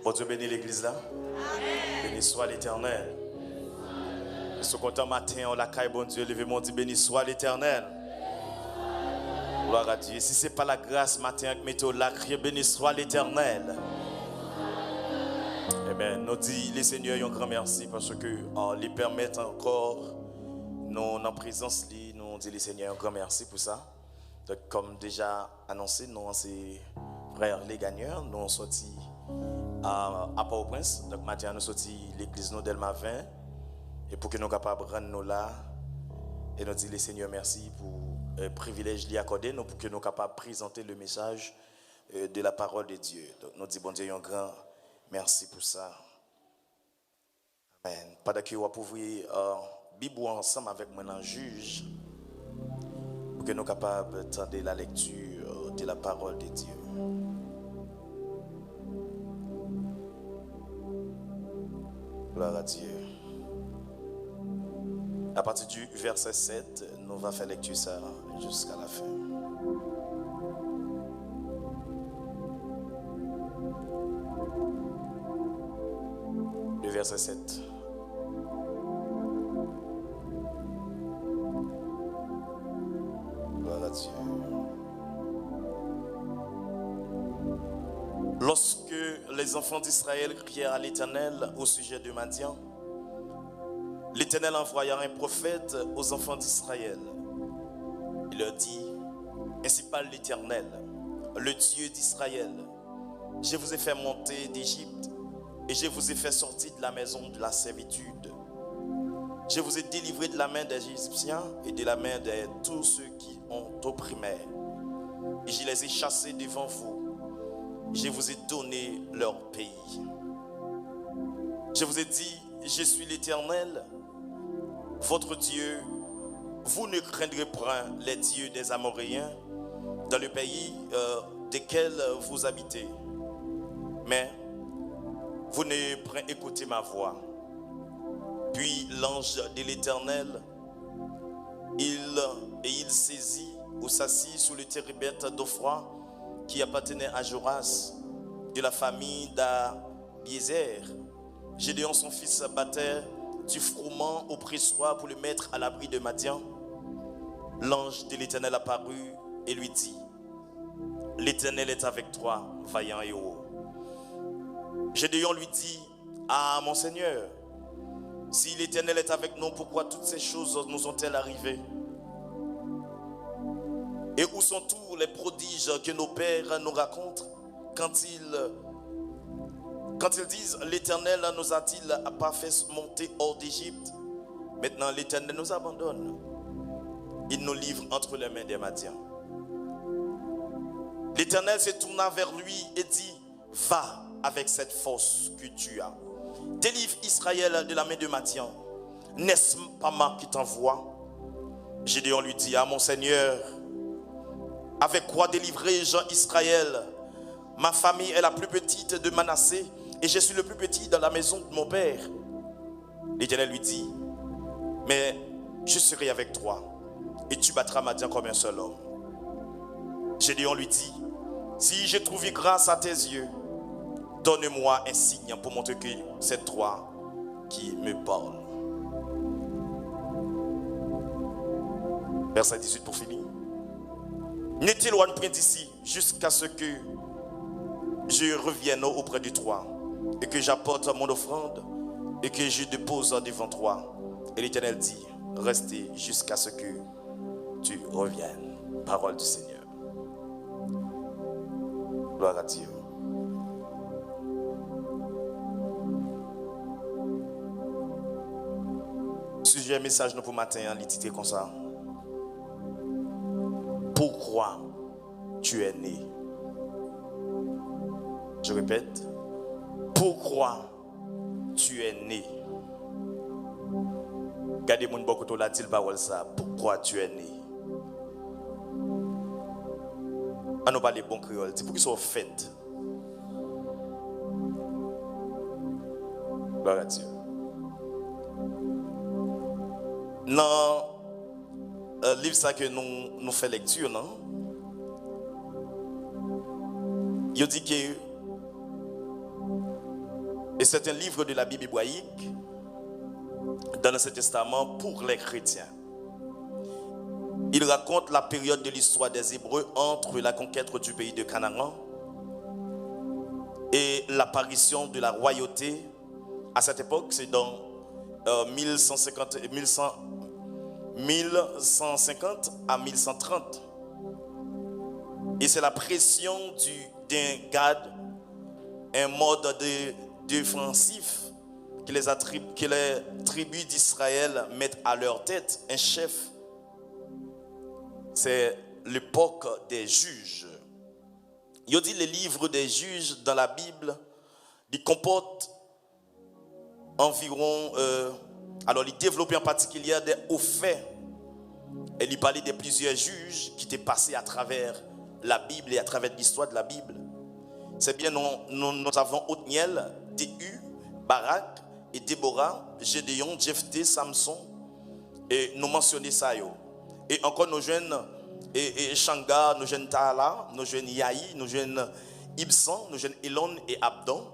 Bon Dieu bénit l'église là. Béni soit l'Éternel. Ce content matin, on la caille, bon Dieu, levez-moi, dit béni soit l'Éternel. Gloire à Dieu. Si ce n'est pas la grâce matin, mettez la crier, béni soit l'Éternel. Amen. Nous dit les seigneurs un grand merci parce que les permettent encore nous en présence, nous dit les seigneurs un grand merci pour ça. Donc, comme déjà annoncé, nous c'est frères les gagnants, nous sommes sortis à Port-au-Prince. Donc matin nous sortis l'église nous Delma 20 et pour que nous capables de rendre nous là et nous dit les seigneurs merci pour le privilège lui accordé nous pour que nous capables de présenter le message de la parole de Dieu. Donc nous dit bon Dieu un grand merci pour ça. Amen. Pendant que vous pouvez Bible ensemble avec moi dans juge pour que nous capables d'entendre la lecture de la parole de Dieu. Gloire à Dieu. À partir du verset 7, nous allons faire lecture ça jusqu'à la fin. Le verset 7. Gloire à Dieu. Lorsque les enfants d'Israël crièrent à l'Éternel au sujet de Madian, l'Éternel envoya un prophète aux enfants d'Israël. Il leur dit, ainsi parle l'Éternel, le Dieu d'Israël. Je vous ai fait monter d'Égypte et je vous ai fait sortir de la maison de la servitude. Je vous ai délivré de la main des Égyptiens et de la main de tous ceux qui ont opprimé. Et je les ai chassés devant vous. Je vous ai donné leur pays. Je vous ai dit, je suis l'Éternel, votre Dieu. Vous ne craindrez point les dieux des Amoréens dans le pays desquels vous habitez. Mais vous ne point écouter ma voix. Puis l'ange de l'Éternel, il saisit ou s'assit sous le térébinthe d'Ophra qui appartenait à Joras, de la famille d'Abiézer. Gédéon, son fils, battait du froment au pressoir pour le mettre à l'abri de Madian. L'ange de l'Éternel apparut et lui dit, l'Éternel est avec toi, vaillant héros. Gédéon lui dit, ah mon Seigneur, si l'Éternel est avec nous, pourquoi toutes ces choses nous sont-elles arrivées? Et où sont tous les prodiges que nos pères nous racontent quand ils disent l'Éternel nous a-t-il pas fait monter hors d'Égypte? Maintenant l'Éternel nous abandonne. Il nous livre entre les mains des Madians. L'Éternel se tourna vers lui et dit, va avec cette force que tu as. Délivre Israël de la main de Madian. N'est-ce pas moi qui t'envoie? Gédéon lui dit, ah mon Seigneur, avec quoi délivrer-je Israël? Ma famille est la plus petite de Manassé et je suis le plus petit dans la maison de mon père. L'Éternel lui dit, mais je serai avec toi et tu battras Madian comme un seul homme. Gédéon lui dit, si j'ai trouvé grâce à tes yeux, donne-moi un signe pour montrer que c'est toi qui me parles. Verset 18 pour finir. Ne t'éloigne point d'ici jusqu'à ce que je revienne auprès de toi et que j'apporte mon offrande et que je dépose devant toi. Et l'Éternel dit, restez jusqu'à ce que tu reviennes. Parole du Seigneur. Gloire à Dieu. Sujet message nous pour matin, il titre comme ça. Pourquoi tu es né? Je répète, pourquoi tu es né? Gardez mon beaucoup la dit parole ça. Pourquoi tu es né? On nous parle bon créole. Dis pour qu'ils soient faits. Gloire à Dieu. Dans le livre ça que nous faisons lecture, non? Il dit que Et c'est un livre de la Bible hébraïque dans l'Ancien Testament pour les chrétiens. Il raconte la période de l'histoire des Hébreux entre la conquête du pays de Canaan et l'apparition de la royauté. À cette époque, c'est dans 1150 à 1130. Et c'est la pression d'un Gad, un mode défensif que les tribus d'Israël mettent à leur tête, un chef. C'est l'époque des juges. Il dit les livres des juges dans la Bible, ils comportent environ, alors il développait en particulier des hauts faits. Et il parlait de plusieurs juges qui étaient passés à travers la Bible et à travers l'histoire de la Bible. C'est bien, nous avons Othniel, Déhu, Barak et Déborah, Gédéon, Jephthé, Samson, et nous mentionnons ça. Et encore nous jeunes Shamgar, nous jeunes Taala, nous jeunes Yahi, nous jeunes Ibsan, nous jeunes Elon et Abdon.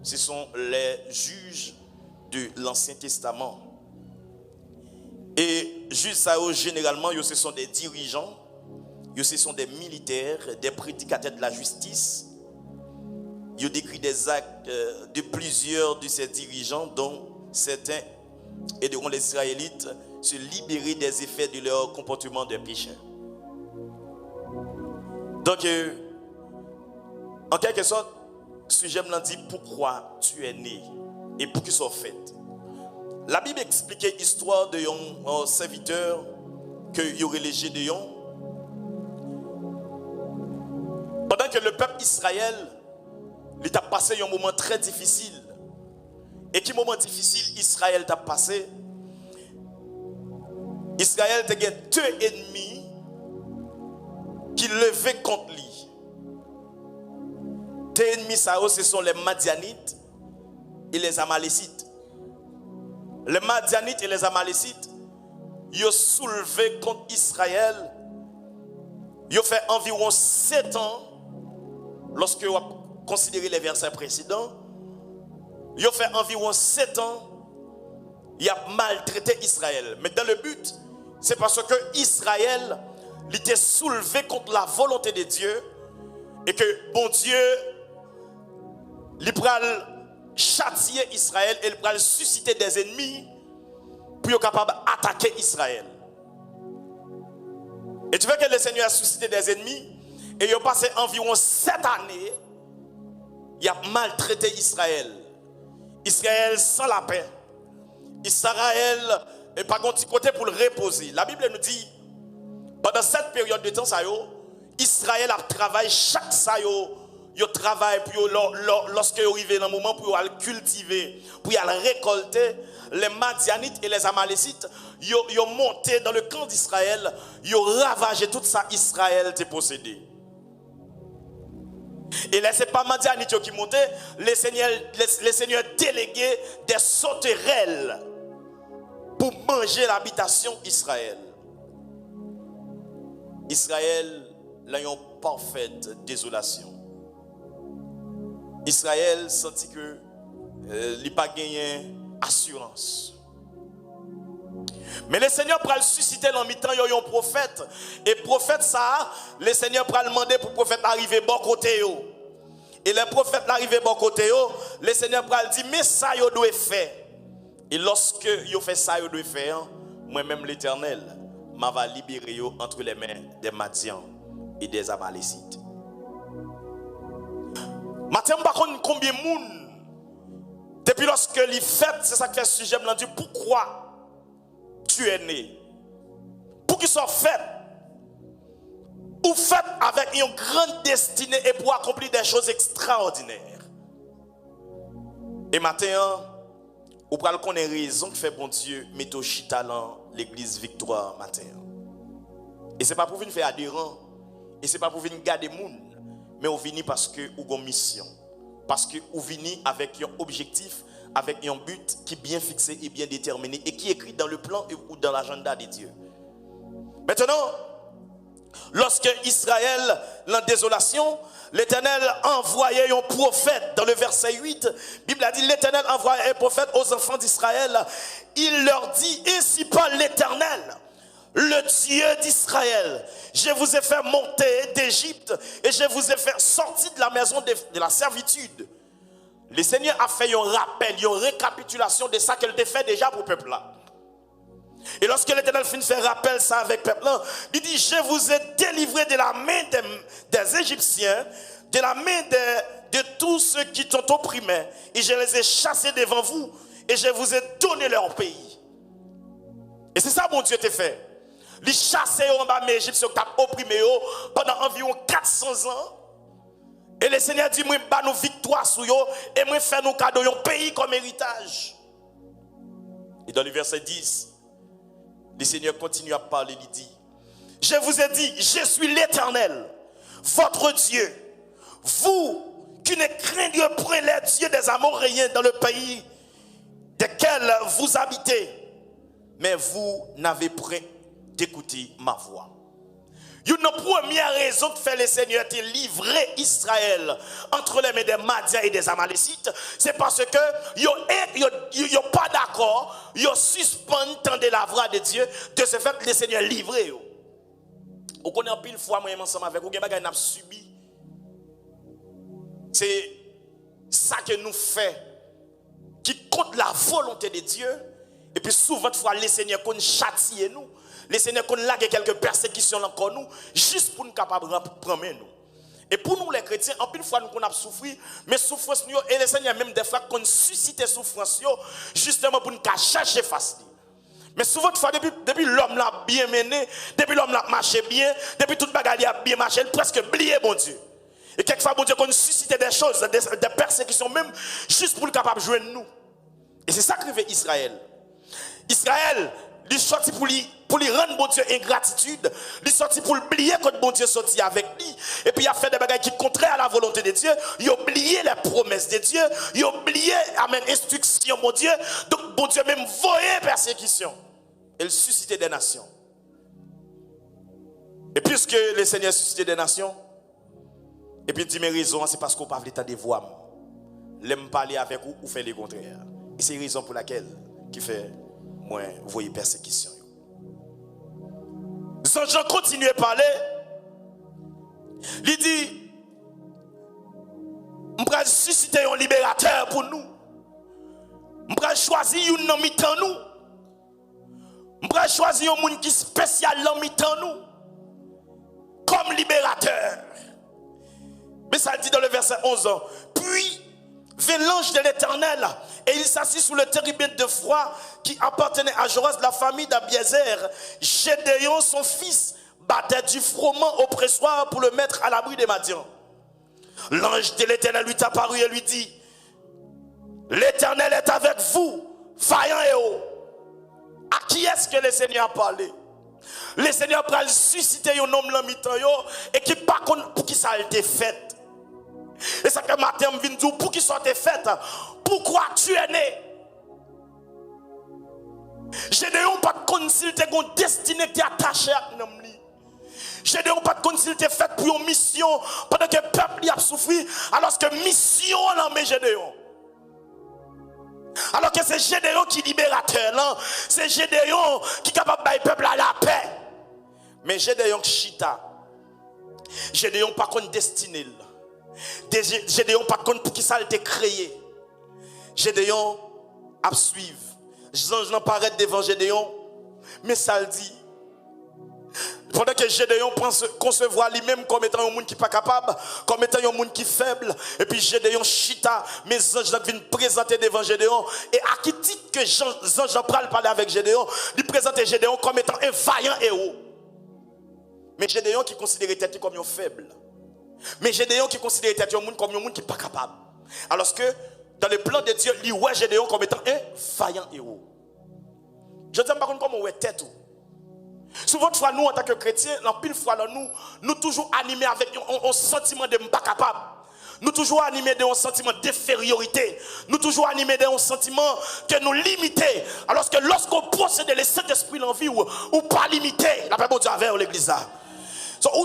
Ce sont les juges de l'Ancien Testament. Et juges ça généralement, ce sont des dirigeants, ce sont des militaires, des prédicateurs de la justice. Ils décrit des actes de plusieurs de ces dirigeants, dont certains aideront les Israélites se libérer des effets de leur comportement de péché. Donc, en quelque sorte, ce sujet me dit pourquoi tu es né et pour qui soit fait. La Bible expliquait l'histoire de un serviteur que y aurait les Gédéon. Pendant que le peuple Israël il a passé un moment très difficile. Et quel moment difficile Israël t'a passé? Israël a deux ennemis qui levaient contre lui. Deux ennemis, ce sont les Madianites et les Amalécites. Les Madianites et les Amalécites, ils ont soulevé contre Israël. Ils ont fait environ 7 ans, lorsque vous considérez les versets précédents. Ils ont fait environ 7 ans, ils ont maltraité Israël. Mais dans le but, c'est parce que Israël était soulevé contre la volonté de Dieu et que bon Dieu, il pral châtier Israël et il pral susciter des ennemis pour être capable d'attaquer Israël. Et tu vois que le Seigneur a suscité des ennemis et il a passé environ 7 années, il a maltraité Israël. Israël sans la paix. Israël n'est pas un petit côté pour le reposer. La Bible nous dit, pendant cette période de temps, Israël a travaillé chaque ça, il travaille lorsque il arrive dans un moment pour le cultiver, pour le récolter. Les Madianites et les Amalécites, ils ont monté dans le camp d'Israël, ils ont ravagé tout ça, Israël était possédé. Et là, ce n'est pas Madianites qui montaient, les seigneurs déléguaient des sauterelles pour manger l'habitation d'Israël. Israël a une parfaite désolation. Israël sentit que il n'a pas gagné assurance. Mais le Seigneur pral susciter dans mi-temps un prophète. Et prophète ça, le Seigneur pral demander pour le prophète arriver bon côté. Et le prophète arrivé bon côté, le Seigneur pral dit mais ça yo doit faire. Et lorsque yo fait ça yo doit faire, moi-même l'Éternel m'a libéré entre les mains des Madians et des Amalécites. Maintenant, je ne sais pas combien de monde, depuis lorsque les fêtes, c'est ça que fait ce sujet, je me dis pourquoi tu es né. Pour qu'ils soient faits, ou faits avec une grande destinée et pour accomplir des choses extraordinaires. Et maintenant, vous pouvez connaître raison que fait bon Dieu, mettre au chitalan l'église Victoire matin. Et ce n'est pas pour venir faire adhérent, et ce n'est pas pour venir garder les gens. Mais vous venez parce que vous avez une mission. Parce que vous venez avec un objectif, avec un but qui est bien fixé et bien déterminé et qui est écrit dans le plan ou dans l'agenda de Dieu. Maintenant, Lorsque Israël, la désolation, l'Éternel envoyait un prophète. Dans le verset 8, la Bible a dit, l'Éternel envoyait un prophète aux enfants d'Israël. Il leur dit, ainsi parle l'Éternel, le Dieu d'Israël. Je vous ai fait monter d'Égypte et je vous ai fait sortir de la maison de la servitude. Le Seigneur a fait un rappel, une récapitulation de ça qu'elle a fait déjà pour le peuple là. Et lorsque l'Éternel finit de faire rappel ça avec le peuple là, il dit, je vous ai délivré de la main des Égyptiens, de la main de tous ceux qui t'ont opprimé, et je les ai chassés devant vous, et je vous ai donné leur pays. Et c'est ça mon Dieu t'a fait. Les chasser en bas mes Égyptiens qui t'ont opprimé pendant environ 400 ans. Et le Seigneur dit, moi, je nous victoire sur eux, et moi, faire nous cadeau un pays comme héritage. Et dans le verset 10, le Seigneur continue à parler, il dit, je vous ai dit, je suis l'Éternel, votre Dieu. Vous qui ne craignez point les dieux des Amoréens dans le pays desquels vous habitez, mais vous n'avez point d'écouter ma voix. Une première raison que fait le Seigneur te livrer Israël entre les mains des Madiens et des Amalécites, c'est parce que ils n'ont pas d'accord, ils suspendent de la voix de Dieu, de ce fait que le Seigneur livré. On connaît un pile fois, moi, ensemble avec vous, on a subi. C'est ça que nous fait, qui compte la volonté de Dieu, et puis souvent, fois, le Seigneur qu'on châtie nous. Le Seigneur qu'on lague quelques persécutions encore nous, juste pour nous capables de prendre nous. Et pour nous les chrétiens, en plus fois nous qu'on a souffert, mais souffrance nous, et le Seigneur même des fois qu'on suscite souffrance justement pour nous chercher face. Mais souvent de fois depuis l'homme l'a bien mené, depuis l'homme l'a marché bien, depuis toute bagarre a bien marché, il presque oublié mon Dieu. Et quelquefois bon Dieu qu'on suscite des choses, des persécutions même, juste pour nous capable de joindre nous. Et c'est ça que fait Israël. Israël, il est sorti pour lui rendre bon Dieu ingratitude, il est sorti pour oublier que bon Dieu sorti avec lui, et puis il a fait des bagages qui sont contraires à la volonté de Dieu, il a oublié les promesses de Dieu, il a oublié amen instruction mon Dieu, donc bon Dieu même voyait persécution, il suscitait des nations. Et puisque le Seigneur suscitait des nations, et puis il dit mes raisons, c'est parce qu'on parle l'état des voix, l'aime parler avec vous ou faire le contraire. Et c'est la raison pour laquelle qui fait moi vous voyez persécution. Jean continue à parler. Il dit, on va susciter un libérateur pour nous. On va choisir un homme mitan nous. On va choisir un monde qui est spécial dans mitan nous. Comme libérateur. Mais ça dit dans le verset 11. Puis vint l'ange de l'Éternel et il s'assit sous le térébinthe de froid qui appartenait à Joras de la famille d'Abiézer. Gédéon, son fils, battait du froment au pressoir pour le mettre à l'abri des Madians. L'ange de l'Éternel lui apparut et lui dit, l'Éternel est avec vous, vaillant et haut. À qui est-ce que le Seigneur a parlé? Le Seigneur a suscité un homme dans et qui pas pour qui ça a été fait. Et ça que matin je viens dire pour qui soit fait. Pourquoi tu es né? Gédéon pas de consulter une destinée qui est attachée à nous. Gédéon pas de consulter fait pour une mission pendant que le peuple a souffert alors que mission là mais Gédéon. Alors que c'est Gédéon qui est libérateur, c'est Gédéon qui est capable de faire le peuple à la paix. Mais Gédéon chita. Gédéon pas contre destinée. Gédéon pas contre pour qui ça a été créé. Gédéon a suivre. J'en apparaît devant Gédéon, mais ça le dit. Pendant que Gédéon pense concevoir lui-même comme étant un monde qui n'est pas capable, comme étant un monde qui est faible, et puis Gédéon chita, mes anges viennent présenter devant Gédéon, et à qui titre que Jean parle avec Gédéon, il présente Gédéon comme étant un vaillant héros. Mais Gédéon qui considérait tête comme un faible. Mais Gédéon qui considérait tête comme un monde qui n'est pas capable. Alors que dans le plan de Dieu, il voit Gédéon comme étant un vaillant héros. Je ne sais pas comment on est tête. Souvent, nous, en tant que chrétiens, pile fois, nous toujours animés avec un sentiment de ne pas capable. Nous toujours animés d'un sentiment d'infériorité. Nous toujours animés d'un sentiment que nous limitons. Alors que lorsqu'on possède le Saint-Esprit dans la vie, ou pas limité, la paix de Dieu avec l'église.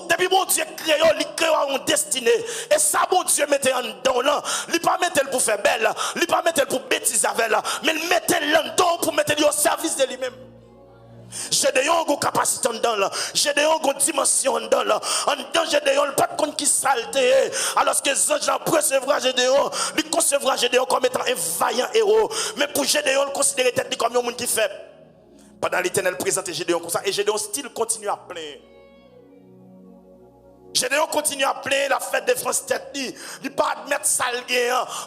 Depuis bon Dieu crée, il crée une destinée. Et ça, bon Dieu mettait en dedans là. Il pas mettre pour faire belle, il pas mettre pour bêtiser avec là, mais il mettait en dedans pour mettre au service de lui-même. J'ai des gens qui ont capacité en dedans là. J'ai des gens qui ont dimension en dedans là. En dedans, j'ai des gens pas de compte qui saleté. Alors que les anges recevront Gédéon, ils concevront Gédéon comme étant un vaillant héros. Mais pour Gédéon, il considère tête comme un monde qui fait. Pendant l'Éternel présente Gédéon comme ça. Et Gédéon style continue à plaindre. Gédéon continue à plaindre la fête de France tête. Il ne peut pas admettre ça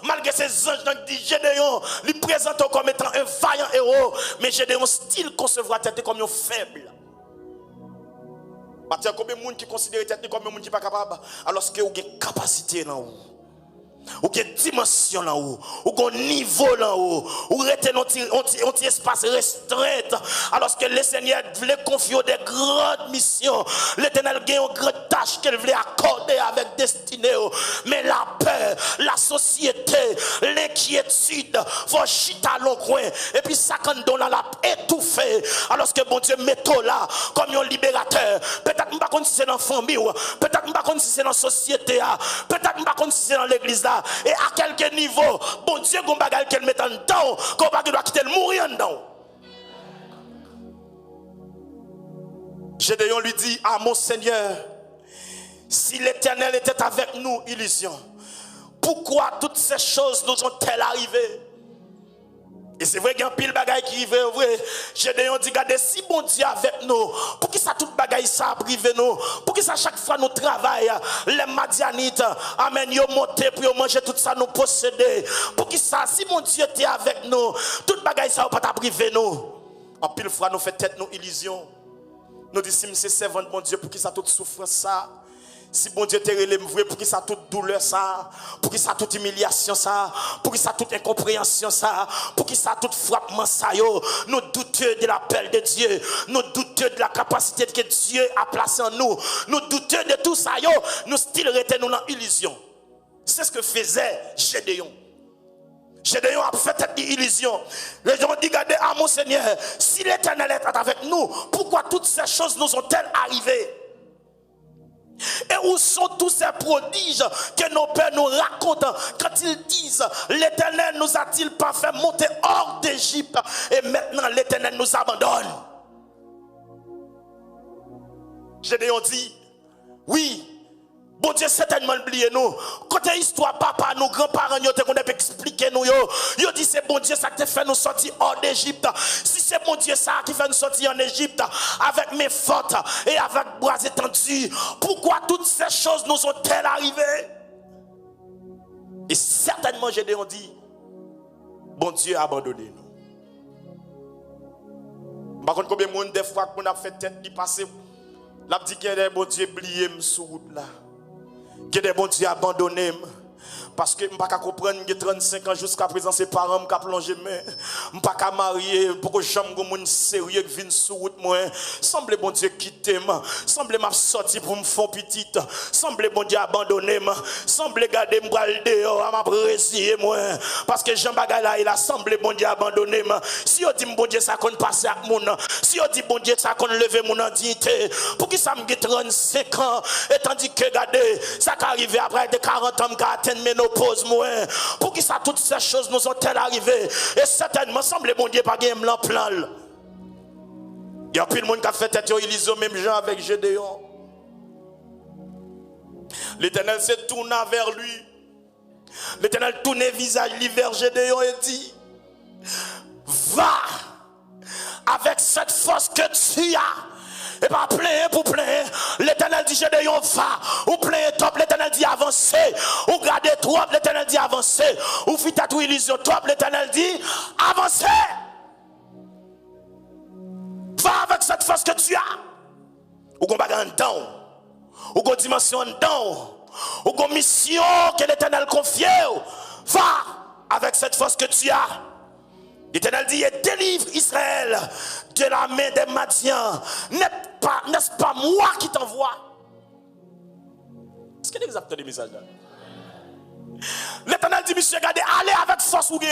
malgré ces anges qui disent Gédéon, il présente comme étant un vaillant héros. Mais Gédéon style concevra tête comme un faible. Parce qu'il y a combien de gens qui considèrent tête comme un monde qui n'est pas capable. Alors que vous avez une capacité là haut. Ou une dimension là haut, ou un niveau là haut, ou rester dans un espace restreint. Alors que le Seigneur voulait confier des grandes missions, l'Éternel a une grande tâche qu'elle voulait accorder avec destinée. Mais la peur, la société, l'inquiétude, faut chita à l'on coin. Et puis ça quand on l'a étouffé. Alors que bon Dieu met là comme un libérateur. Peut-être pas si c'est dans la famille, peut-être pas si c'est dans la société, peut-être pas si c'est dans l'église. Et à quel niveau, bon Dieu, qu'on bagaille qu'elle met en dedans, qu'on bagaille doit quitter le mourir en dedans. Gédéon lui dit à mon Seigneur, si l'Éternel était avec nous, illusion, pourquoi toutes ces choses nous ont-elles arrivé? Et c'est vrai qu'il y a un pile bagaille qui arrive, vrai. Gédéon dit, regardez, si bon Dieu avec nous, pour qui ça tout bagaille ça a privé nous, pour qui ça chaque fois nous travaillons, les Madianites, amen, yo monter pour manger tout ça nous posséder. Pour qui ça, si bon Dieu était avec nous, tout bagaille ça va pas privé nous. En pile fois nous fait tête nous illusion. Nous disons, si c'est servant de mon Dieu, pour qui ça toute souffrance ça. Si bon Dieu te relève vrai, pour qui ça toute douleur ça, pour qui ça toute humiliation ça, pour qui ça toute incompréhension ça, pour qui ça toute frappement ça yo, nous doutons de l'appel de Dieu, nous doutons de la capacité que Dieu a placée en nous, nous doutons de tout ça yo, nous still retenons dans l'illusion. C'est ce que faisait Gédéon. Gédéon a fait cette illusion. Les gens disent, regardez, à mon Seigneur, si l'Éternel est avec nous, pourquoi toutes ces choses nous ont-elles arrivées? Et où sont tous ces prodiges que nos pères nous racontent quand ils disent l'Éternel nous a-t-il pas fait monter hors d'Égypte et maintenant l'Éternel nous abandonne? Gédéon dit oui, bon Dieu certainement oublié nous. Côté histoire papa nous grands-parents nous qu'on a expliqué nous yo dit c'est bon Dieu ça qui fait nous sortir hors d'Égypte. Si c'est bon Dieu ça qui fait nous sortir en Égypte avec mes fautes et avec bras étendus, pourquoi toutes ces choses nous ont-elles arrivées? Et certainement Gédéon dit bon Dieu a abandonné nous. Par contre combien de monde des fois qu'on a fait tête d'y passer, l'a dit qu'il y a des bon Dieu oublié sur route là. Que des bons Dieu abandonnés. Parce que je ne peux pas comprendre que 35 ans jusqu'à présent, ses parents m'ont plongé, mais je ne peux pas marier pour que j'aime un monde sérieux qui vienne sur route. Semble bon Dieu quitter moi. Semble m'a sorti pour me faire petite. Semble bon Dieu abandonner moi. Semble garder moi dehors à m'apprécier moi. Parce que Jean Bagala il a semblé bon Dieu abandonner moi. Si on dit bon Dieu ça qu'on passe avec mon, si on dit bon Dieu ça qu'on lever mon dignité, pour qui ça me get 35 ans et tandis que regardez ça qui arrive après de 40 ans qui atteint ménopause moi. Pour qui ça toutes ces choses nous ont-elles arrivé? Et certainement semble bon Dieu pas gagner plan plan. Il y a plus de monde qui a fait tête illusion même gens avec Gédéon. L'Éternel s'est tourné vers lui. L'Éternel tournait visage vers Gédéon et dit va avec cette force que tu as. Et pas plein pour plein. L'Éternel dit Gédéon va. Ou plein top. L'Éternel dit avancez. Ou gardez trop. L'Éternel dit avancez. Ou fit à tout illusion top. L'Éternel dit avancez. Va avec cette force que tu as. Ou qu'on bagarre en dedans. Ou qu'on dimension en dedans. Ou qu'on mission que l'Éternel confie. Va avec cette force que tu as. L'Éternel dit, délivre Israël de la main des Madians. N'est-ce pas moi qui t'envoie? Est-ce qu'il y a des acteurs de message là? L'Éternel dit, monsieur, regardez, allez avec force ou bien.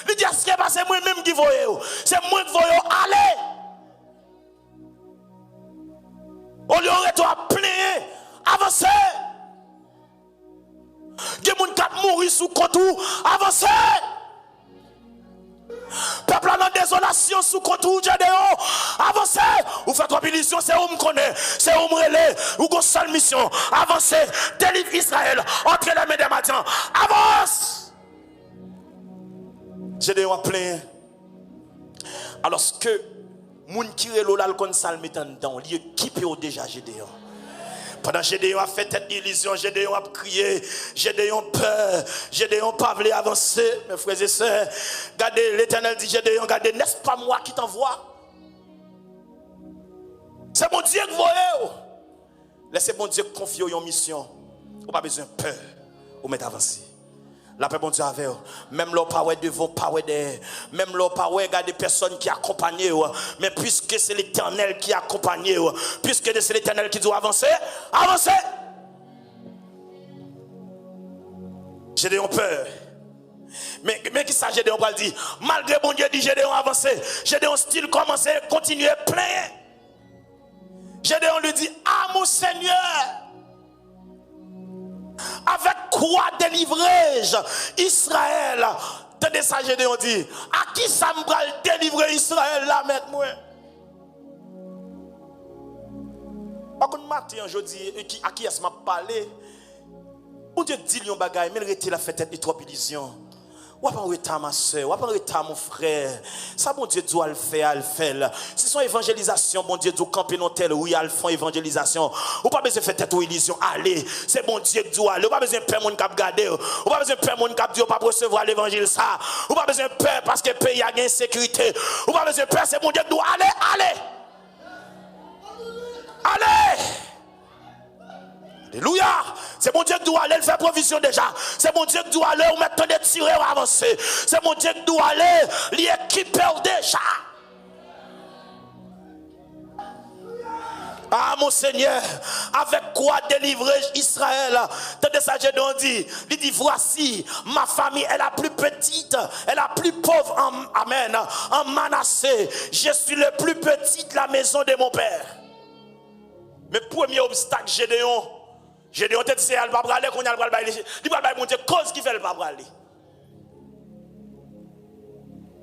Il dit, est-ce que c'est moi-même qui voyez? C'est moi qui voyez, allez. Au lieu de plaindre, avancez. Il y a des gens qui mourent sous contour, avancez. Peuple en désolation sous contour Gédéon, avancez. Vous faites trois illusions, c'est où me connaît, c'est où me relais, ou une seule mission, avancez, délivre Israël, entre les mains des Madian, avance. Gédéon a plein. Alors que moun qui relou là le kon sal metan dedans, li équipé déjà Gédéon. Pendant Gédéon a fait cette illusion, Gédéon a crié, Gédéon peur, Gédéon pas voulu avancer. Mes frères et sœurs, regardez, l'Éternel dit Gédéon, regardez, n'est-ce pas moi qui t'envoie? C'est mon Dieu que vous voyez. Laissez mon Dieu confier une mission. Vous n'avez pas besoin de peur, vous mettez avancer. La paix, bon Dieu, avec vous. Même là, pas devant, pas derrière. Même là, pas regardez des personnes qui accompagnent. Mais puisque c'est l'Éternel qui accompagne, puisque c'est l'Éternel qui doit avancer, avancez. Gédéon peur. Mais qui ça, Gédéon va le dire? Malgré bon Dieu dit Gédéon avancer, Gédéon style commencer, continuer plein. Gédéon lui dit, ah mon Seigneur, avec quoi délivrerai-je Israël? Tenez ça, Gédéon dit, à qui ça me va délivrer Israël là maintenant? Par contre, matin, je dis, à qui est-ce que m'a parlé? Mon Dieu dit un bagay, mais il retire la fête et trop illusion. Ou pas en retard ma soeur, ou pas en retard mon frère. Ça bon Dieu doit le faire, le faire. Si son évangélisation, bon Dieu doit camper dans tel oui, il fait évangélisation. Ou pas besoin de faire tête ou illusion. Allez, c'est bon Dieu qui doit aller. Ou pas besoin de peur mon cap garder. Ou pas besoin de peur mon cap dire pas recevoir l'évangile ça. Ou pas besoin de peur parce que le pays a une insécurité. Ou pas besoin de peur, c'est bon Dieu qui doit aller, allez. Allez. Alléluia. C'est mon Dieu qui doit aller, il fait provision déjà. C'est mon Dieu qui doit aller, ou maintenant de tirer ou avancer. C'est mon Dieu qui doit aller, l'équiper déjà. Ah mon Seigneur, avec quoi délivrer Israël? Tendez ça, Gédéon dit, il dit voici, ma famille est la plus petite, est la plus pauvre amen, en Manassé. Je suis le plus petit de la maison de mon père. Mais premier obstacle, Gédéon te dit c'est elle va braler qu'on a le braler il va bailler mon Dieu cause qui fait le pas braler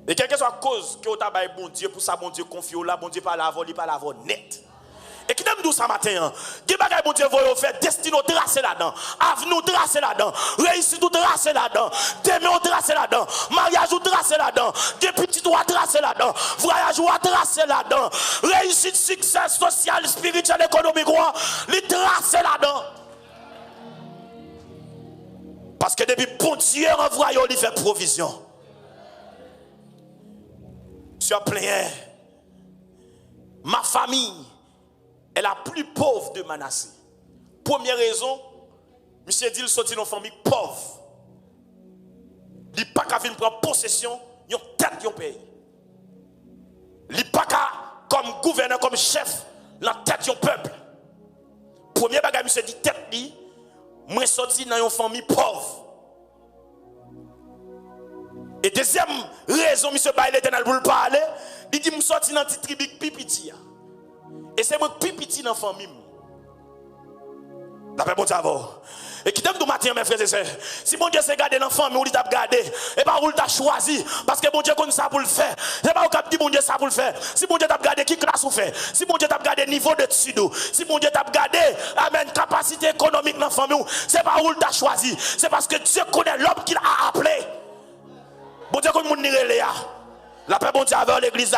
et quelle que soit cause que tu as bailler bon Dieu pour ça bon Dieu confie là bon Dieu pas la vol il pas la vol net et qui t'aime d'où ça matin qui bagaille bon Dieu voyez faire destin tracer là-dedans avenir tracer là-dedans réussite tracer là-dedans demain tracer là-dedans mariage tracer là-dedans des petits doigts tracer là-dedans voyage tracer là-dedans réussite succès social spirituel économique li tracer là-dedans. Parce que depuis bon Dieu envoyé, il fait provision. Sur plein. Ma famille est la plus pauvre de Manassé. Première raison, monsieur dit il sorti dans une famille pauvre. Il n'a pas qu'à venir prendre possession, il a tête de pays. Il n'a pas qu'à, comme gouverneur, comme chef, la tête du peuple. Premier bagage, monsieur dit tête li. Moi sorti dans une famille pauvre. Et deuxième raison, monsieur Baye l'Éternel pour le parler, il dit je sorti dans une petite tribu pipiti. Et c'est moi pipiti dans la famille. La paix bon Dieu avant. Et qui t'aime tout matin, mes frères et sœurs. Si bon Dieu s'est gardé dans la famille, ou il t'a gardé, et pas où il t'a choisi, parce que bon Dieu connaît ça pour le faire. C'est pas où il dit bon Dieu ça pour le faire. Si bon Dieu t'a gardé, qui classe ou fait. Si bon Dieu t'a gardé niveau de dessus, si bon Dieu t'a gardé, amen, capacité économique dans la famille, c'est pas où il t'a choisi. C'est parce que Dieu connaît l'homme qu'il a appelé. Bon Dieu connaît mon niré la paix bon Dieu avec l'église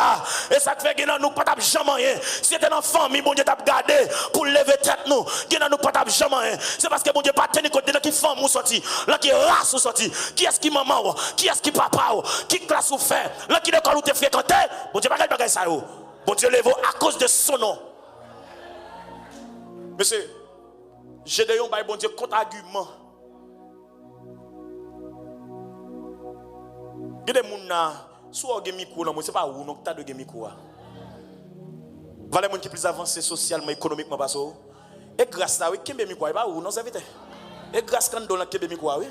et ça fait que nous pas jamais rien. Si c'était dans la famille bon Dieu t'a gardé pour lever tête nous, que nous pas jamais rien. C'est parce que bon Dieu pas tenir compte de qui femme ou sorti, là qui race ou sorti, qui est-ce qui maman, qui est-ce qui papa, qui classe ou fait, là qui l'école où tu fréquenté, bon Dieu pas gagner bagay ça yo. Bon Dieu lève à cause de son nom. Monsieur, Gédéon bail bon Dieu contre argument. Il y a des gens soit au micro, c'est pas où, non, t'as de micro. Voilà les gens qui sont plus avancés socialement, économiquement, parce que, et grâce à eux, qui est micro, pas où, non, c'est vite. Et grâce quand dans la Québec quoi oui.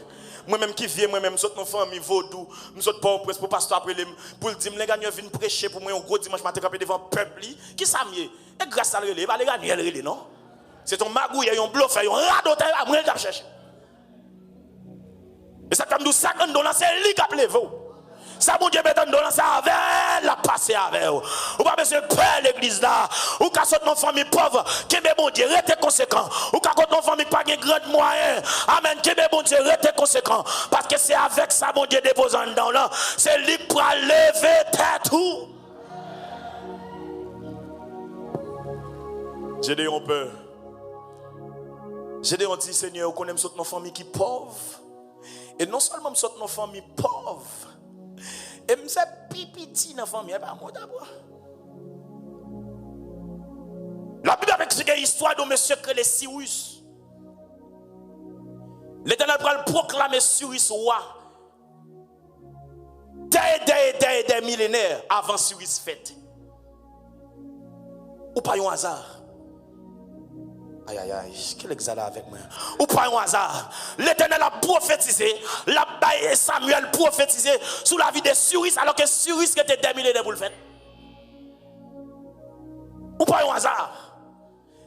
Moi-même qui viens, moi-même, je suis famille vaudou, je suis pas presse pour pasteur après pour le dire, les gagnants viennent prêcher pour moi un gros dimanche matin camper devant le peuple. Qui ça mieux? Et grâce à lui, pas les gagnants relé non? C'est ton magouille, un bluff, un radoteur, moi je cherche. Et ça comme nous ça quand dans c'est lui qui a levé. Ça bon Dieu béton dans ça avec la passer avec vous. Ou pas besoin de peur l'église là. Ou qu'à sortir dans famille pauvre, qui est bon Dieu restez conséquent. Ou qu'à sortir dans famille pas de grand moyen. Amen, qui est bon Dieu restez conséquent parce que c'est avec ça bon Dieu déposant dedans là, c'est lui qui va lever tête tout. J'ai dit on peur. J'ai dit on dit Seigneur, on connaît sortir dans famille qui pauvre. Et non seulement sortir dans famille pauvre. Et je suis pipiti dans la famille, pas moi d'abord. La Bible a expliqué l'histoire de monsieur les Cyrus. L'Éternel va proclamer Cyrus roi. Des millénaires avant Cyrus fête. Ou pas un hasard. Aïe aïe aïe, quel examen avec moi. Ou pas un hasard. L'Éternel a prophétisé, la baille Samuel prophétisé sous la vie de Cyrus alors que Cyrus était des millénaires pour le faire. Ou pas un hasard.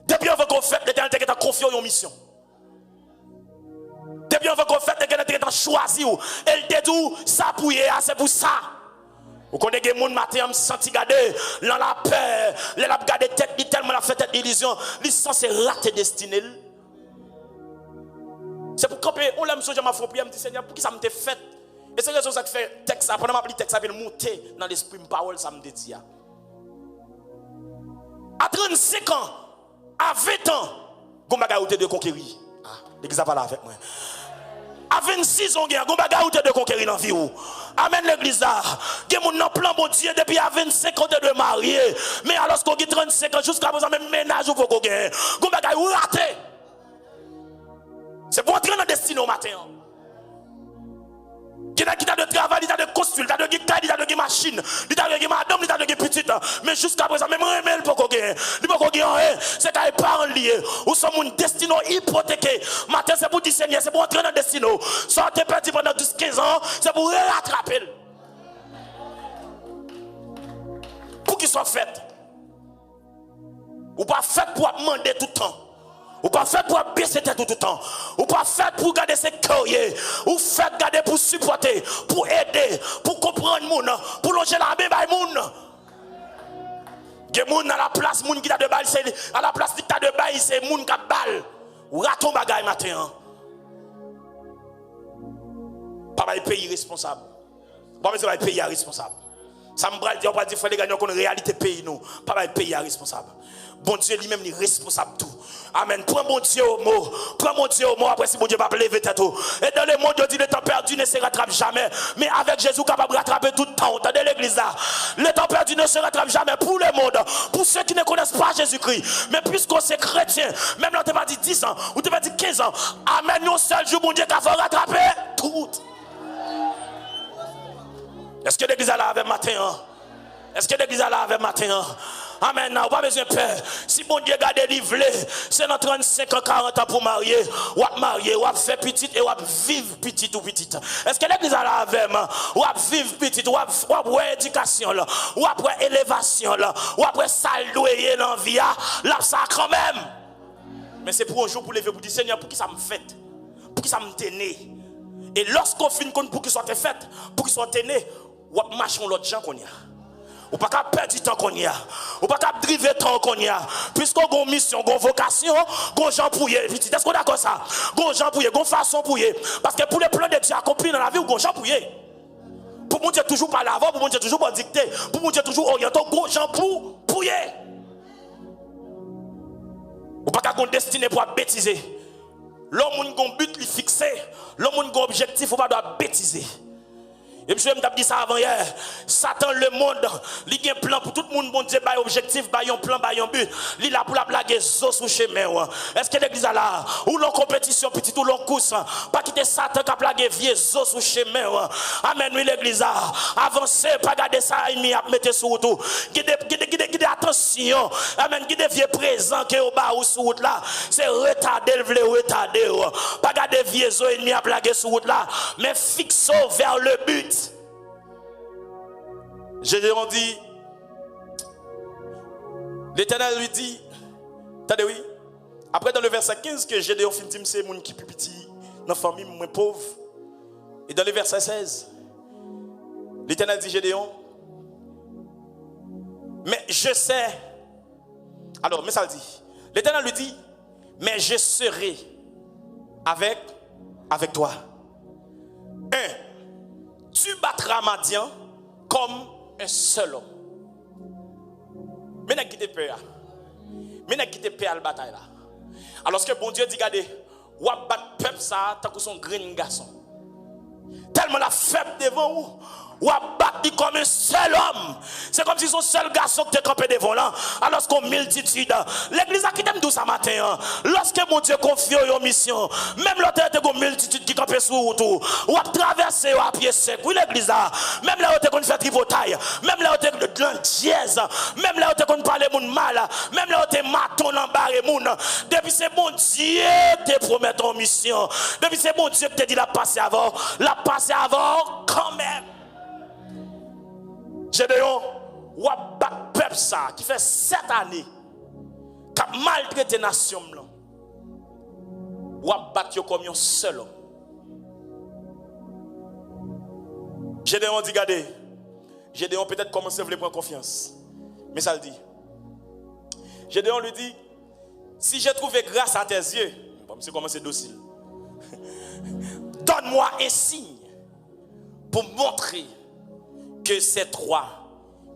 Depuis on veut qu'on fait, l'Éternel t'a confié une mission. Depuis on veut qu'on fait, l'Éternel t'a choisi. Elle t'a dit, ça pour y c'est pour ça. Vous connaissez des gens matin, senti garder dans la paix, les a gardé tête, il tellement la fait tête d'illusion, il censé rater destinée. C'est pour camper, on l'aime songer ma foi prière, me dit Seigneur, pour qui ça me fait? Et c'est raison ça qui fait texte, pendant ma texte ça vient monter dans l'esprit de parole ça me dit. À 35 ans, à 20 ans, vous m'avez de conquérir. Ah, l'église a parlé avec moi. À 26 ans, vous avez de conquérir dans la vie. Amen l'église là. Vous avez un plan bon Dieu depuis à 25 ans de marier. Mais alors que vous avez 35 ans, jusqu'à présent, même ménage, vous avez raté. C'est pour entrer dans le destin au matin. Qui a de travail, il a de costume, il a de guitare, il a de machine, il a de madame, il a de petite. Mais jusqu'à présent, même remède pour qu'on gagne. Il faut qu'on gagne, c'est qu'il n'y a pas un lié. Ou sommes un destin hypothéqué. Matin, c'est pour dire Seigneur, c'est pour entrer dans le destin. Sortez perdu pendant 10-15 ans, c'est pour rattraper. Pour qu'il soit fait. Ou pas fait pour demander tout le temps. Ou pas fait pour baisser tête tout le temps. Ou pas fait pour garder ses courriers. Ou fait garder pour supporter, pour aider, pour comprendre le monde, pour loger la main par le monde. Il y a des gens à la place, moun qui a de balle, à la place qui a de balle, c'est les gens qui a balle. Ou raton bagaille matin. Pas de pays responsable. Pas de pays responsable. Ça me braille, on va dire, il faut les gagner qu'on réalité pays nous. Pas de pays responsable. Bon Dieu lui-même est responsable tout. Amen. Prends mon Dieu au mot. Prends mon Dieu au mot. Après si mon Dieu va lever tête. Et dans le monde, on dit le temps perdu ne se rattrape jamais. Mais avec Jésus capable de rattraper tout le temps. Dans l'église là. Le temps perdu ne se rattrape jamais pour le monde. Pour ceux qui ne connaissent pas Jésus-Christ. Mais puisqu'on est chrétien, même là on t'a pas dit 10 ans, ou t'a pas dit 15 ans. Amen. Nous seul jour, mon Dieu, qui va rattraper tout. Est-ce que l'église est là avec matin? Est-ce que l'église est là avec matin? Amen, n'a pas besoin de peur. Si bon Dieu garde livré, c'est dans 35 ans, 40 ans pour marier, ou à marier, ou à faire petit et ou à vivre petit ou petite. Est-ce que l'église a la avec moi? Ou à vivre petit, ou à éducation, ou après élévation, ou après saluer l'envie, là ça quand même. Mais c'est pour un jour pour lever pour dire Seigneur, pour qui ça me fait? Pour qui ça me tenait? Et lorsqu'on finit pour qu'il soit fait, pour qu'il soit tenu, ou à marcher l'autre gens qu'on y a. Ou pas qu'à perdre du temps qu'on y a. Ou pas qu'à driver le temps qu'on y a. Puisqu'on a une mission, une vocation, on gens pour y. Est-ce qu'on est d'accord ça? On gens pour y, on façon pour y. Parce que pour les plans de Dieu accomplis dans la vie, on gens pour y. Pour mon Dieu toujours par l'avant, pour mon Dieu toujours par dicter, pour mon Dieu toujours orienté, on gens pour y. Ou pas qu'à une destinée pour bêtiser. L'homme a un but fixé, l'homme a un objectif, ou pas doit bêtiser. Et monsieur m'a dit ça avant hier. Satan le monde, il a un plan pour tout le monde, bon Dieu, un objectif, un plan, un but. Il a pour la blague zo sous chemin. Est-ce que l'église a là ou l'on compétition petite ou l'on course, pas quitter Satan qui a blagué vieux zo sous chemin. Amen, oui l'église a avancé, pas garder ça il a mettre sur tout. Gide qui dit attention, amen, qui devient présent que au bas ou sur route là, c'est retarder, vle retarder. Pas garder vieux ennemis à plaguer sur route là, mais fixons vers le but. Gédéon dit, l'Éternel lui dit, attendez oui, après dans le verset 15 que Gédéon fin dit c'est mon qui plus petit dans la famille moins pauvre. Et dans le verset 16, l'Éternel dit Gédéon, mais je sais, alors mais ça le dit, l'Éternel lui dit, mais je serai avec toi. Tu battras Madian comme un seul homme. Mais n'a quitté peur. Mais n'a quitté peur à la bataille là. Alors que bon Dieu dit regardez, ou battre peuple ça tant que son grand garçon. Tellement la faible devant vous. Ou abattu comme un seul homme. C'est comme si son seul garçon qui était campé devant là. Alors qu'on multitude. L'église a quitté tout ça matin. Lorsque mon Dieu confie aux missions, même l'autre était une multitude qui campait sur route. Ou a traversé à pied sec. Oui, l'église a. Même là où tu fait tripotaille. Même là où tu de la dièse. Même là où tu parler moun mal. Même là où tu maton en barre moun. Depuis c'est mon Dieu qui te promet ton mission. Depuis c'est mon Dieu qui te dit la passer avant. La passer avant quand même. Gédéon, ou a battu peuple ça qui fait 7 années qui a maltraité la nation ou a battu comme un seul homme. Gédéon dit regardez, Gédéon peut-être commence à vouloir prendre confiance. Mais ça le dit. Gédéon lui dit, si j'ai trouvé grâce à tes yeux, c'est comment c'est docile. Donne-moi un signe pour montrer que c'est toi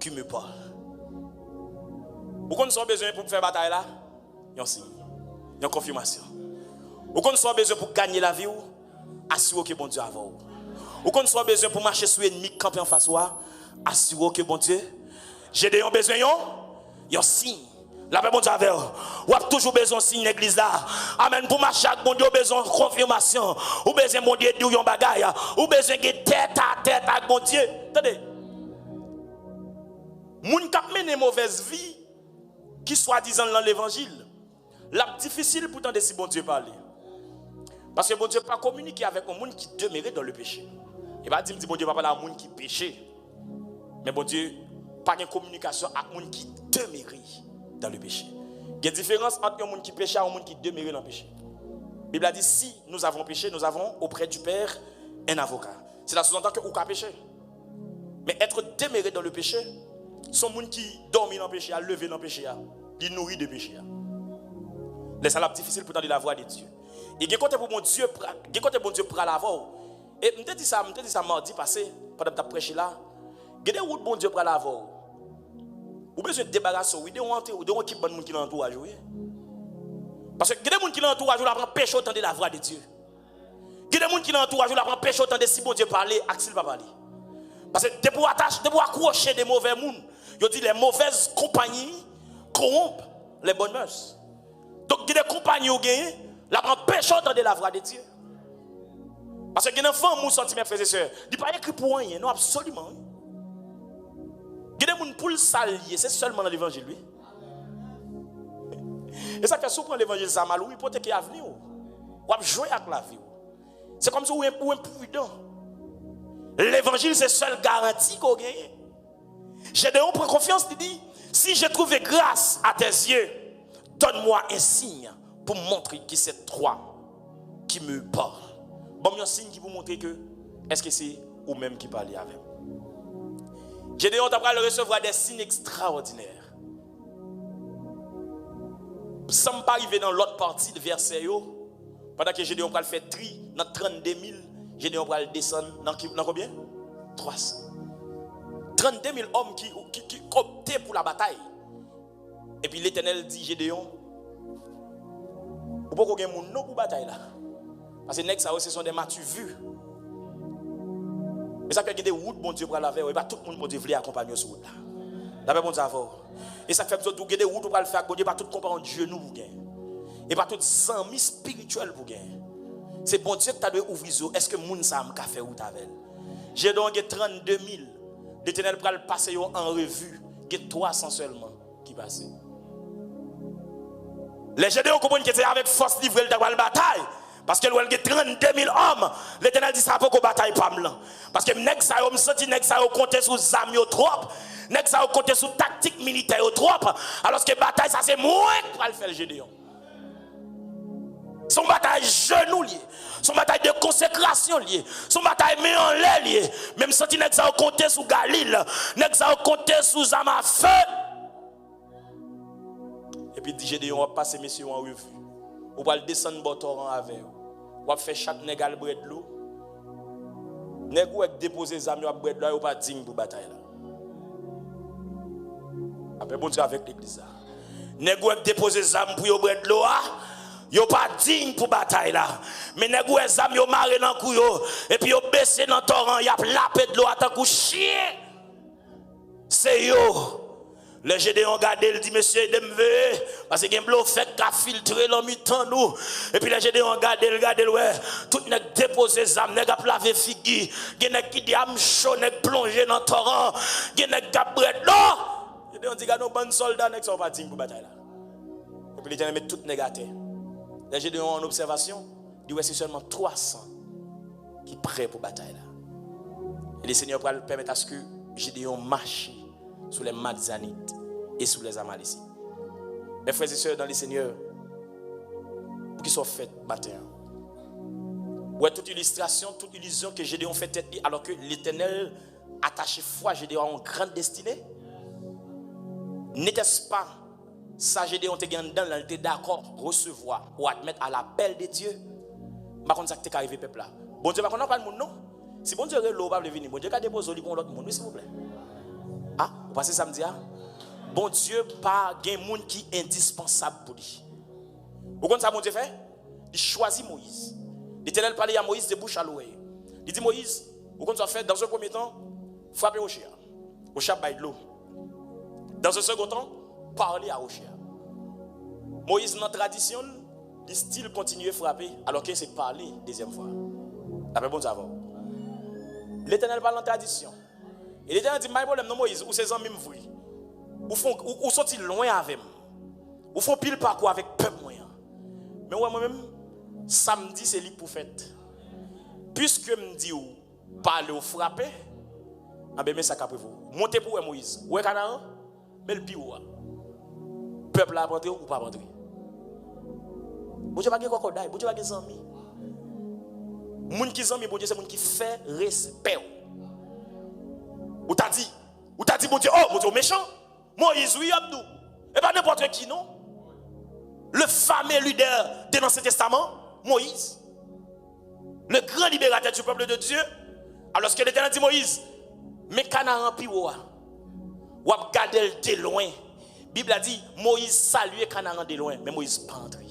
qui me parles. Vous avez besoin pour faire bataille là? Il y a un signe, il y a une confirmation. Vous avez besoin pour gagner la vie? Assurez que bon Dieu a vous. Vous avez besoin pour marcher sur l'ennemi camper en face de toi? Assurez que bon Dieu. J'ai besoin il y a un signe. La paix bon Dieu avec vous. Vous avez toujours besoin de signe l'église là. Amen. Pour marcher avec bon Dieu, vous avez besoin de confirmation. Vous avez besoin de bon Dieu de dire un bagaille. Vous avez besoin de tête à tête avec bon Dieu. Attendez. Moun kap mène mauvaise vie qui soi-disant dans l'évangile. La difficile pourtant de si bon Dieu parler. Parce que bon Dieu pas communiquer avec un monde qui demeurait dans le péché. Il va dire bon Dieu pas parler à un monde qui péché. Mais bon Dieu pas de communication avec un monde qui demeurait dans le péché. Il y a une différence entre un monde qui péché et un monde qui demeurait dans le péché. La Bible a dit si nous avons péché, nous avons auprès du Père un avocat. Cela sous-entend que vous avez péché. Mais être demeuré dans le péché, son monde qui dormit dans le péché, a levé dans le péché, qui nourrit de péché. C'est ça la difficile pour entendre la voix de Dieu. Et il y a côté pour mon Dieu, il y a côté bon Dieu pour la voix. Et je te dis ça mardi passé pendant que tu as prêché là. Il y a des routes bon Dieu pour la voix. Vous besoin de débarrasser, oui, de on qui bon monde qui l'entourage, oui. Parce que il y a des gens qui l'entourage, on apprend péché autant de la voix de Dieu. Il y a des gens qui l'entourage, on apprend péché autant de si bon Dieu parler, Axel va parler. Parce que de pour accrocher des mauvais monde, il dit les mauvaises compagnies corrompent les bonnes mœurs. Donc il y a des compagnies qui gagnent, la prend péché autant de la voix de Dieu. Parce que il y a des enfants qui sont mes frères et sœurs, il n'y a pas écrit pour rien, non absolument. Il y a des gens pour le salier, c'est seulement dans l'évangile, lui. Et ça fait souvent l'évangile, ça mal, oui, pour qu'il y a venir, ou à jouer avec la vie. C'est comme si vous êtes imprudent. L'évangile, c'est seule garantie qu'on gagne. Gédéon prend confiance, il dit, si j'ai trouvé grâce à tes yeux, donne-moi un signe pour montrer que c'est toi qui me parle. Bon, il y a un signe qui vous montre que, est-ce que c'est vous même qui parlez avec? Gédéon va recevoir des signes extraordinaires. Sans pas arriver dans l'autre partie de verset, pendant que Gédéon va le faire tri dans 32 000, Gédéon va le descendre dans combien? 300. 32 000 hommes qui optaient pour la bataille. Et puis l'Éternel dit Gédéon, vous pouvez gagner mon nom pour la bataille là. Parce que ce sont des matures vus. Mais ça fait qu'il y a des routes, bon Dieu, pour la faire. Et pas tout le monde, bon Dieu, veut accompagner sur route là. D'après bon Dieu, et ça fait que vous avez des routes pour le faire. Bon Dieu, pas tout compagnon Dieu nous vous gagnez. Et pas tout amis spirituels vous gagnez. C'est bon Dieu qui t'a donné ouvrir. Est-ce que moun sa m'a fait route avec? J'ai donc 32 000. L'Éternel pour le passer en revue. Il y a 300 seulement qui passe. Les Gédéons comprennent que c'est avec force livrée dans la bataille. Parce que l'on a 32 000 hommes. L'Éternel dit ça pour qu'on bataille pas blanc. Parce que nèg ça yo me senti nèg ça yo compter sur zam yo trop. Nèg ça yo compter sur tactique militaire yo trop. Alors que bataille ça c'est moi qui va le faire Gédéon. Son bataille genou lié. Son bataille de consécration lié. Son bataille met en l'air lié. Même senti nèg ça yo compter sur Galil. Nèg ça yo compter sur zam à feu. Et puis Gédéon va passer messieurs en revue. Ou va descendre bord torrent avec. Ou va faire chaque nèg al bred l'eau. Nèg ou déposer zam yo a bred l'eau ou pas digne pour bataille là. Après bon Dieu avec l'église là. Nèg ou déposer zam pour yo bred l'eau yo pas digne pour bataille là. Mais nèg ou zam yo maré dans cou yo et puis yo baissé dans torrent y a lapé de l'eau à tant coup chien. C'est yo. Le Gédéon regarde, il dit, monsieur, parce qu'il y a un bleu fait qui a filtré l'homme mi-temps nous. Et puis le Gédéon regarde, ouais, tout n'est déposé zam, n'est pas lavé figure, il y a qui dit, am chaud, n'est plongé dans le torrent, il y a qui a bret, non! Gédéon dit, nos bons soldats, n'est pas dignes pour bataille là. Et puis l'Éternel met tout négatif. Le Gédéon en observation, dit, ouais, c'est seulement 300 qui sont prêts pour bataille là. Et le Seigneur va permettre à ce que Gédéon marche sous les Madzanites et sous les Amalécites. Mes frères et sœurs dans les Seigneurs, pour qu'ils soient faits matin. Ouais, toute illustration, toute illusion que Gédéon fait tête alors que l'Éternel attaché foi Gédéon à une grande destinée. N'était-ce pas ça Gédéon te gagne dans il était d'accord recevoir ou admettre à l'appel de Dieu. Par contre ça qui est arrivé peuple là. Bon Dieu, par contre pas le monde non. Si bon Dieu l'eau pas venir, bon Dieu qu'a déposé lui pour l'autre monde, s'il vous plaît. Ah, vous passez samedi ah? Bon Dieu pas gain monde qui est indispensable pour lui. Vous comprenez ça bon Dieu fait? Il choisit Moïse. L'Éternel parlait à Moïse de bouche à l'oreille. Il dit Moïse, vous comprenez ça fait dans un premier temps frapper au chien. Au chat baille de l'eau. Dans un second temps, parler à Oshia. Moïse, dans la tradition, le style continue à frapper, alors que c'est parler deuxième fois. Après, bon, avant. L'Éternel parle en tradition. Et l'Éternel dit, mais problème, non, Moïse, ou ses amis me voient. Ou sont-ils loin avec moi? Ou font pile parcours avec peuple moyen. Mais moi-même, samedi, c'est lui pour fête. Puisque me dit ou parler ou frapper, mais ça capre vous. Montez pour Moïse. Ou est Canaan? Mais le pire. Peuple a rentré ou pas rentré. Bon Dieu pas quoi qu'on bon Dieu pas des amis. Moun qui amis bon Dieu c'est moun qui fait respect. Ou t'a dit bon Dieu oh mon Dieu méchant. Moïse oui Abdou. Et pas n'importe qui non. Le fameux leader de l'Ancien Testament, Moïse. Le grand libérateur du peuple de Dieu. Alors que l'Éternel dit Moïse, mais Canaan piwa. Ou a gardé de loin. La Bible a dit Moïse saluait Canaan de loin, mais Moïse pas entré.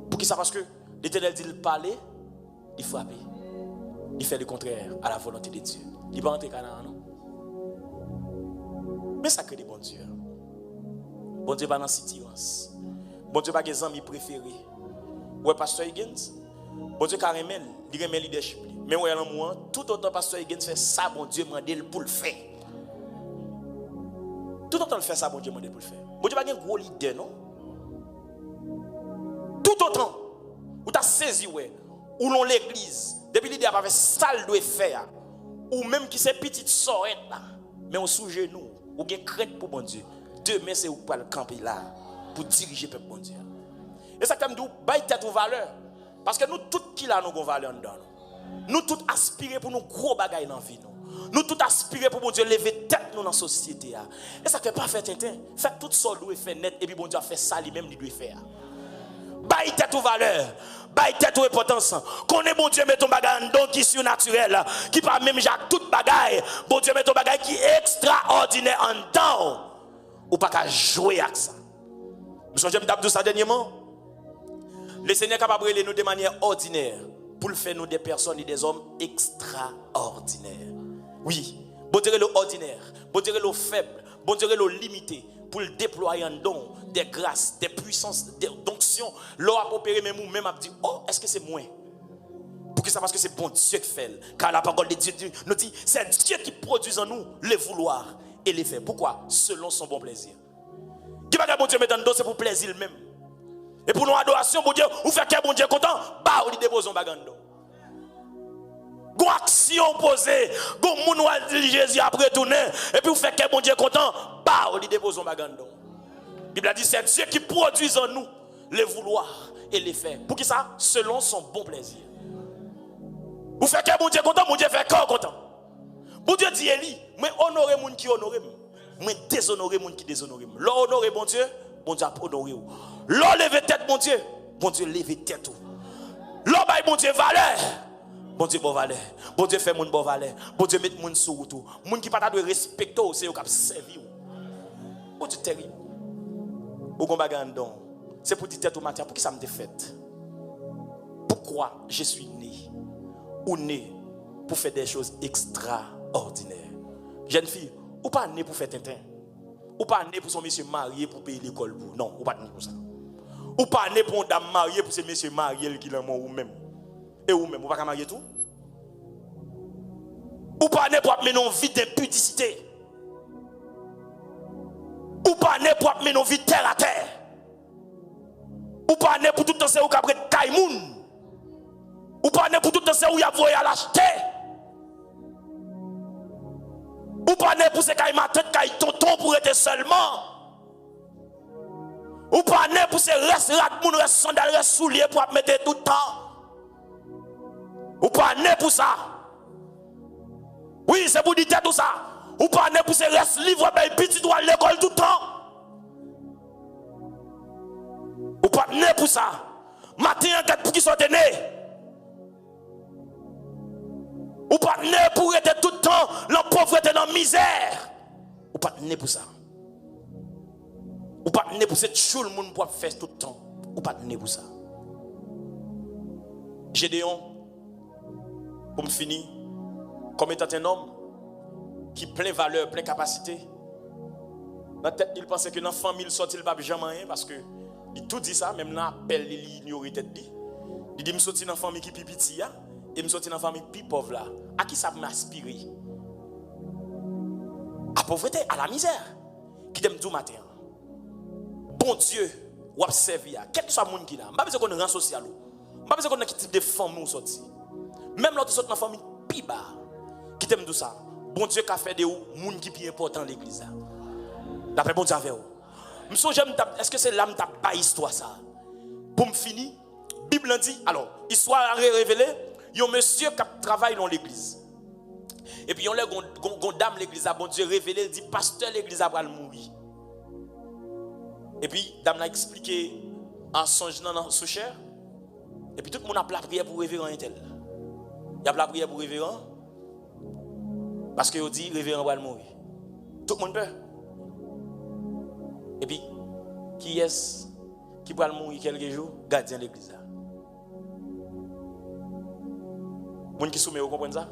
Pour qui ça? Parce que l'Éternel dit il parlait, il frappait. Il fait le contraire à la volonté de Dieu. Il ne va pas entrer Canaan, non? Mais ça crée des bons dieux. Bon Dieu va dans la situation. Bon Dieu va des amis préférés. Ouais, pasteur Higgins. Bon Dieu carrément, il remet leadership. Mais ouais, moi, tout autant pasteur Higgins fait ça, bon Dieu m'a dit pour le faire. Tout autant le fait ça, bon Dieu m'a dit pour le faire. Bon Dieu pas un gros leader, non? Tout autant, où tu as saisi, ouais, où l'on l'église, depuis l'idée à faire ça, le doit faire, ou même qui c'est petite sorette là, mais on sous genou, ou bien crête pour bon Dieu. Demain, c'est où pour le camper là, pour diriger le peuple bon Dieu. Et ça, comme nous, baille tête aux valeurs. Parce que nous, tous qui là, nous avons valeur dedans. Nous, tous aspirons pour nous gros bagailles dans la vie. Nous, tous aspirons pour bon Dieu lever tête nous dans la société. Et ça ne fait pas faire tintin. Faites tout ça, doit faire net, et puis bon Dieu a fait ça, lui-même, il doit faire. Baille tête aux valeurs. Baille tête aux importances. Qu'on est bon Dieu, met ton bagage en don qui est surnaturel. Qui pas même Jacques toute bagaille. Bon Dieu, met ton bagage qui est extraordinaire en temps. Ou pas qu'à jouer avec ça. Nous sommes d'abdou ça dernièrement. Le Seigneur est capable de nous de manière ordinaire pour le faire nous des personnes et des hommes extraordinaires. Oui, bon Dieu le ordinaire, bon Dieu le faible, bon Dieu le limité pour le déployer en don, des grâces, des puissances, des onctions. L'on a opéré même ou même a dit oh est-ce que c'est moi? Pour que ça parce que c'est bon Dieu qui fait. Car la parole de Dieu nous dit c'est Dieu qui produit en nous le vouloir et les faits. Pourquoi? Selon son bon plaisir. Qui va que bon Dieu mette dans c'est pour plaisir lui-même. Et pour nos adorations, bon Dieu, vous faites que bon Dieu content, bah, on dépose un bagando. Gon action posée, gon moun Jésus après tourner, et puis vous faites que bon Dieu content, bah, on dépose un bagando. La Bible a dit c'est Dieu qui produit en nous les vouloirs et les faire. Pour qui ça? Selon son bon plaisir. Vous faites que bon Dieu content, bon Dieu fait corps content. Bon Dieu dit Élie, mais honorer moun qui honore, mais déshonorer moun qui déshonorer. L'honorer bon Dieu a honoré. L'on lève tête bon Dieu lève tête. L'on baille bon Dieu valeur. Bon Dieu bon valeur. Bon Dieu fait moun bon valeur. Bon Dieu met moun sur route. Moun qui pas doit respecter c'est eux qui servir. Bon Dieu terrible. Ou gon bagay don. C'est pour dire tête au matin pour qui ça me défaite. Pourquoi je suis né ou né pour faire des choses extraordinaires. Jeune fille, ou pas né pour faire tintin. Ou pas né pour son monsieur marié pour payer l'école pour. Non, ou pas né pour ça. Ou pas né pour une dame mariée pour ce monsieur marié qui l'a ou même. Et ou même, ou pas marier tout. Ou pas né pour mener une vie d'impudicité. Ou pas né pour mener une vie terre à terre. Ou pas né pour tout le temps c'est où qu'après Kaimoun. Ou pas né pour tout le temps c'est où il y a voyé à l'acheter. Ou pas né pour ce qu'il m'a tête qu'il tonton pour être seulement. Ou pas né pour ce reste rat moun reste sandal reste soulier pour mettre tout le temps. Ou pas né pour ça. Oui, c'est pour dire tout ça. Ou pas né pour ce reste livre ben petit doit à l'école tout le temps. Ou pas né pour ça. Matin en pour qui sont nés. Ou pas né pour être tout le temps dans la pauvreté, dans la misère. Ou pas né pour ça. Ou pas né pour cette choule monde pour faire tout le temps. Ou pas né pour ça. Gédéon, pour me finir, comme étant un homme qui plein valeur, plein capacité. Dans la tête, il pensait que dans la famille, il sortit le pape jamais parce que il tout dit ça, même là, appelle il ignore tête. Il dit, je sorti dans la famille qui pipiti et je sorti dans la famille plus pauvre là. À qui ça m'aspirer? À la pauvreté, à la misère. Qui t'aime tout matin. Bon Dieu, ou observer, quel que soit le monde qui là. Je ne sais pas si on est rang social. Je ne sais pas si on est quel type de femme nous sorti. Même lorsque sorti dans la famille plus bas, qui t'aime tout ça. Bon Dieu qui a fait des gens qui sont plus importants dans l'église. D'après bon Dieu avec vous. Est-ce que c'est là que tu pas histoire ça? Pour me finir, la Bible dit, alors, histoire révélée, il y a un monsieur qui travaille dans l'église. Et puis il y a une dame l'église a bon Dieu révélé, il dit pasteur l'église a mourir. Et puis dame l'a expliqué en songeant dans sous chair. Et puis tout le monde a la prière pour révérend tel. Il y a la prière pour révérend parce que dit révérend va mourir. Tout le monde peur. Et puis qui est-ce qui va mourir quelques jours? Gardien de l'église. Les gens qui soumettent, vous comprenez ça?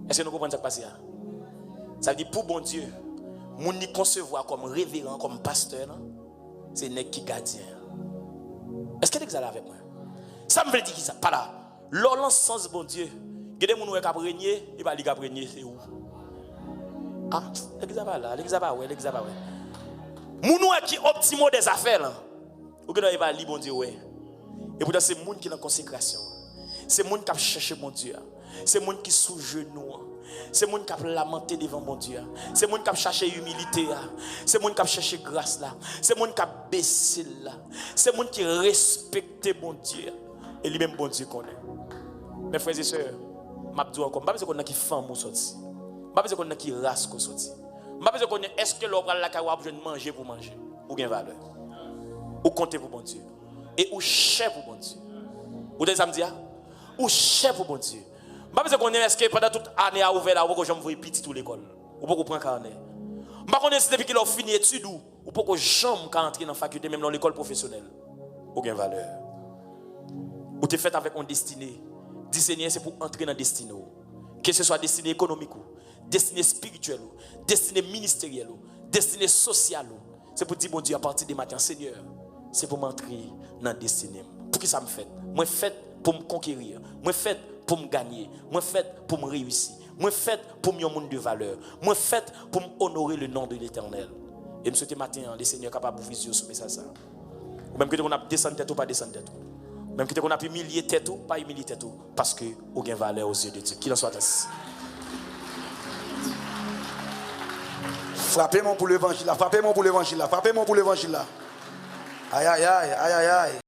Est-ce que nous comprenons ce qui passe là? Ça veut dire pour bon Dieu, les gens qui concevoir comme révérend, comme pasteur, c'est les qui gardien. Est-ce que vous allez avec moi? Ça me veut dire qui ça? Pas là. L'ensemble bon Dieu, il y a des gens qui ont régné, il va dire régner, c'est où? Ah, l'église va là, l'église va ouais, l'église va ouais. Les gens qui optimisent des affaires, ou que il va lire bon Dieu ouais. Et pourtant c'est les gens qui sont en consécration. C'est les gens qui cherchent mon Dieu. C'est les gens qui sont sous genoux. C'est les gens qui lamenté devant mon Dieu. C'est les gens qui cherchent humilité. C'est les gens qui cherchent grâce. C'est les gens qui baissent. C'est les gens qui respectent mon Dieu. Et lui-même, bon Dieu connaît. Mes frères et sœurs, je dis encore, je ne sais pas qui femme ou sorti. Je ne sais pas qui race ou sorti. Je ne sais pas est-ce que l'on va la carotte pour manger pour manger. Ou bien valeur. Ou compter pour bon Dieu. Et ou cher pour bon Dieu. Vous devez me dire? Ou cher pour bon Dieu. Je ne sais pas est-ce que pendant toute l'année à ouvert là, ou que je me vois petit tout l'école. Ou pas qu'on prend carnet. Je ne sais pas si depuis qu'il a fini l'étude ou pas que j'aime quand entrer dans la faculté, même dans l'école professionnelle. Ou bien valeur. Ou tu es fait avec une destinée. Discerner, c'est pour entrer dans la destinée. Que ce soit destinée économique, destinée spirituelle, destinée ministérielle, destinée sociale. C'est pour dire, bon Dieu, à partir des matins, Seigneur, c'est pour m'entrer dans la destinée. Pour qui ça me fait? Moi, fait pour me conquérir. Moi, fait pour me gagner. Moi, fait pour me réussir. Moi fait pour un monde de valeur. Moi fait pour honorer le nom de l'Éternel. Et je souhaite matin, les seigneurs capables de viser sur message ça. Ou même que on a descendu tête ou pas descendu tête. Même que on a humilié tête ou pas humilié tête ou parce que on gain valeur aux yeux de Dieu. Qu'il en soit ainsi. Frappez-moi pour l'évangile là, frappez-moi pour l'évangile là, frappez-moi pour l'évangile là. Aïe aïe aïe aïe aïe aïe.